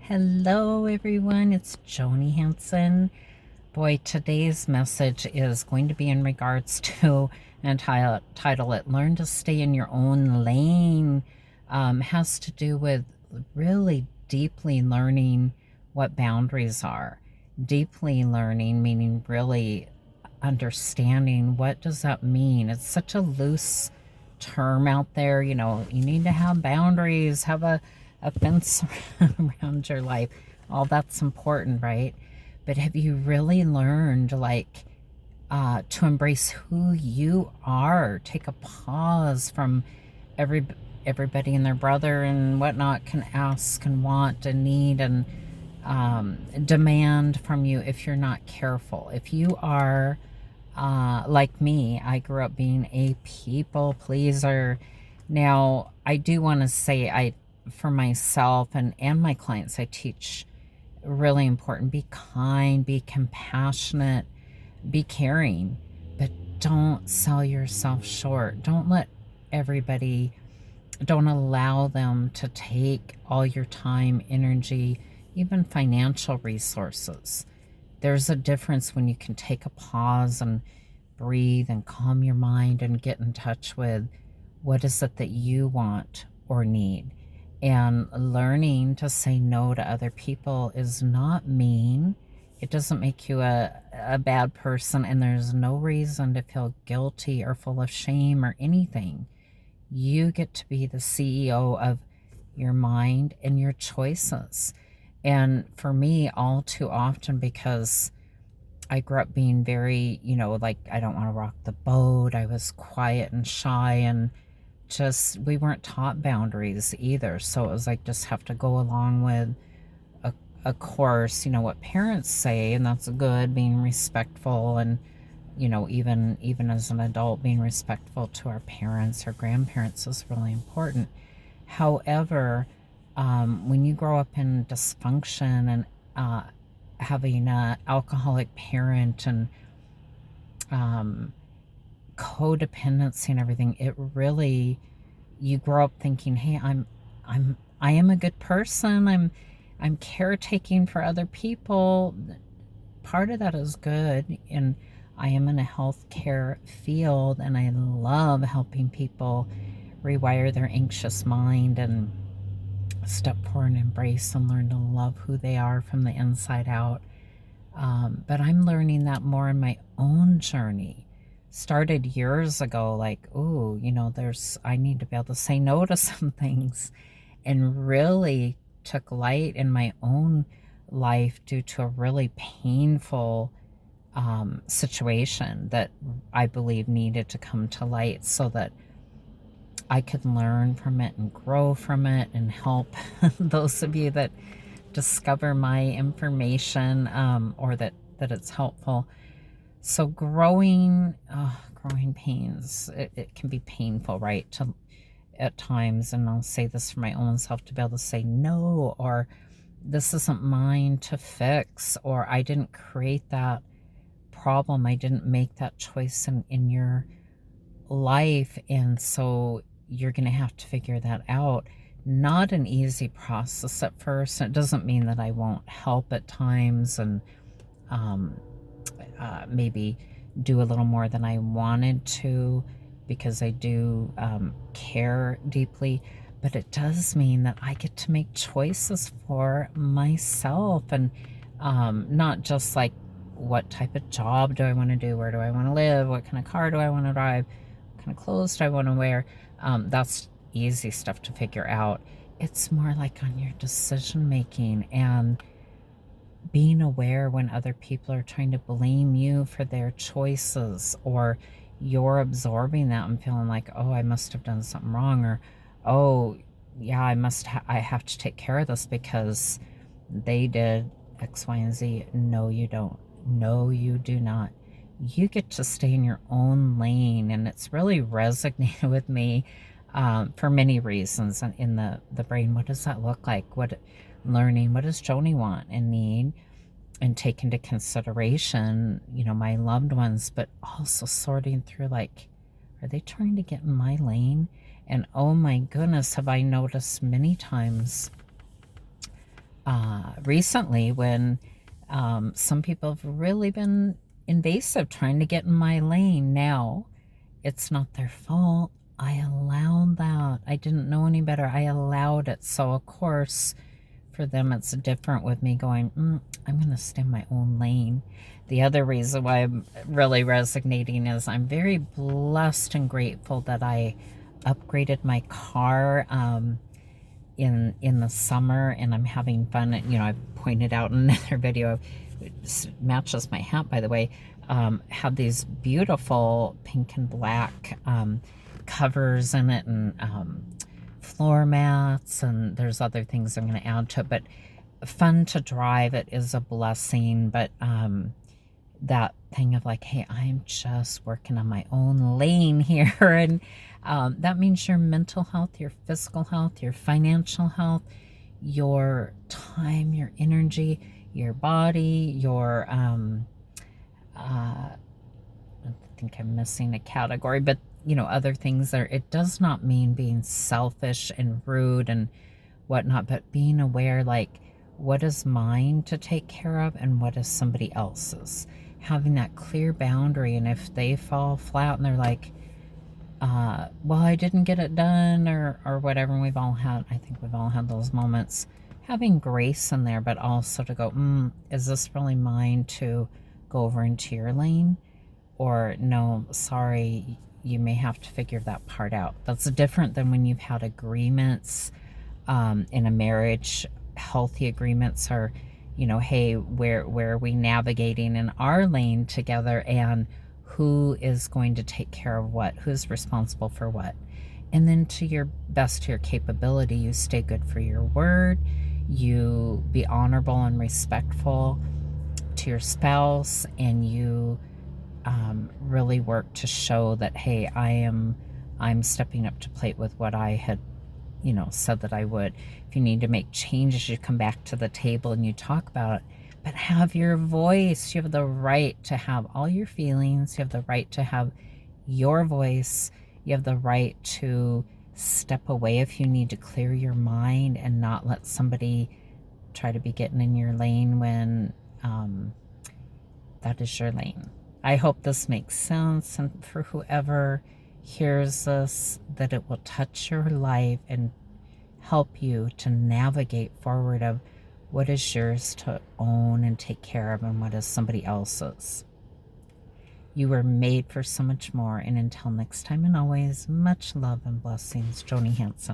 Hello, everyone. It's Joni Hansen. Boy, today's message is going to be in regards to, and title it, Learn to Stay in Your Own Lane. Has to do with really deeply learning what boundaries are. Deeply learning, meaning really understanding what does that mean. It's such a loose term out there. You need to have boundaries, have a fence around your life. All that's important, right? But have you really learned, to embrace who you are? Take a pause from every everybody and their brother and whatnot can ask and want and need and demand from you if you're not careful. If you are like me, I grew up being a people pleaser. Now, I do want to say, for myself and my clients, I teach really important: be kind, be compassionate, be caring, but don't sell yourself short. Don't let everybody, don't allow them to take all your time, energy, even financial resources. There's a difference when you can take a pause and breathe and calm your mind and get in touch with what is it that you want or need. And learning to say no to other people is not mean. It doesn't make you a bad person, and there's no reason to feel guilty or full of shame or anything. You get to be the CEO of your mind and your choices. And for me, all too often, because I grew up being very, I don't want to rock the boat. I was quiet and shy, and we weren't taught boundaries either. So it was like, just have to go along with a course, what parents say, and that's good, being respectful. And, even as an adult, being respectful to our parents or grandparents is really important. However, when you grow up in dysfunction and having an alcoholic parent and codependency and everything, it really, you grow up thinking, hey, I am a good person. I'm caretaking for other people. Part of that is good, and I am in a healthcare field, and I love helping people rewire their anxious mind and step forward and embrace and learn to love who they are from the inside out. But I'm learning that more in my own journey. Started years ago, I need to be able to say no to some things, and really took light in my own life due to a really painful situation that I believe needed to come to light so that I could learn from it and grow from it and help those of you that discover my information, or that it's helpful. So growing pains, it can be painful, right? At times, and I'll say this for my own self, to be able to say no, or this isn't mine to fix, or I didn't create that problem. I didn't make that choice in your life. And so you're going to have to figure that out. Not an easy process at first. It doesn't mean that I won't help at times and maybe do a little more than I wanted to, because I do care deeply. But it does mean that I get to make choices for myself, and not just like, what type of job do I want to do? Where do I want to live? What kind of car do I want to drive? What kind of clothes do I want to wear? That's easy stuff to figure out. It's more like on your decision making and being aware when other people are trying to blame you for their choices, or you're absorbing that and feeling like, oh, I must have done something wrong, or oh yeah, I have to take care of this because they did X, Y, and Z. No, you don't. No, you do not. You get to stay in your own lane, and it's really resonated with me for many reasons. And in the brain, what does that look like? What does Joni want and need, and take into consideration, my loved ones, but also sorting through, like, are they trying to get in my lane? And oh my goodness, have I noticed many times recently when some people have really been invasive trying to get in my lane. Now, it's not their fault. I allowed that. I didn't know any better. I allowed it. So, of course, for them, it's different with me going, I'm going to stay in my own lane. The other reason why I'm really resonating is I'm very blessed and grateful that I upgraded my car in the summer, and I'm having fun. You know, I pointed out in another video, it matches my hat, by the way, had these beautiful pink and black covers in it, and floor mats, and there's other things I'm going to add to it, but fun to drive. It is a blessing, but that thing of like, hey, I'm just working on my own lane here, and that means your mental health, your physical health, your financial health, your time, your energy, your body, your I think I'm missing a category, but you know, other things there. It does not mean being selfish and rude and whatnot, but being aware, like, what is mine to take care of and what is somebody else's. Having that clear boundary, and if they fall flat and they're like, well, I didn't get it done, or whatever, and I think we've all had those moments, having grace in there, but also to go, is this really mine to go over into your lane? Or no, sorry, you may have to figure that part out. That's different than when you've had agreements in a marriage. Healthy agreements are, you know, hey, where are we navigating in our lane together, and who is going to take care of what, who's responsible for what. And then to your best, to your capability, you stay good for your word, you be honorable and respectful to your spouse, and you really work to show that, hey, I'm stepping up to plate with what I had, you know, said that I would. If you need to make changes, you come back to the table and you talk about it, but have your voice. You have the right to have all your feelings. You have the right to have your voice. You have the right to step away if you need to clear your mind and not let somebody try to be getting in your lane when that is your lane. I hope this makes sense, and for whoever hears this, that it will touch your life and help you to navigate forward of what is yours to own and take care of, and what is somebody else's. You were made for so much more, and until next time, and always, much love and blessings. Joni Hansen.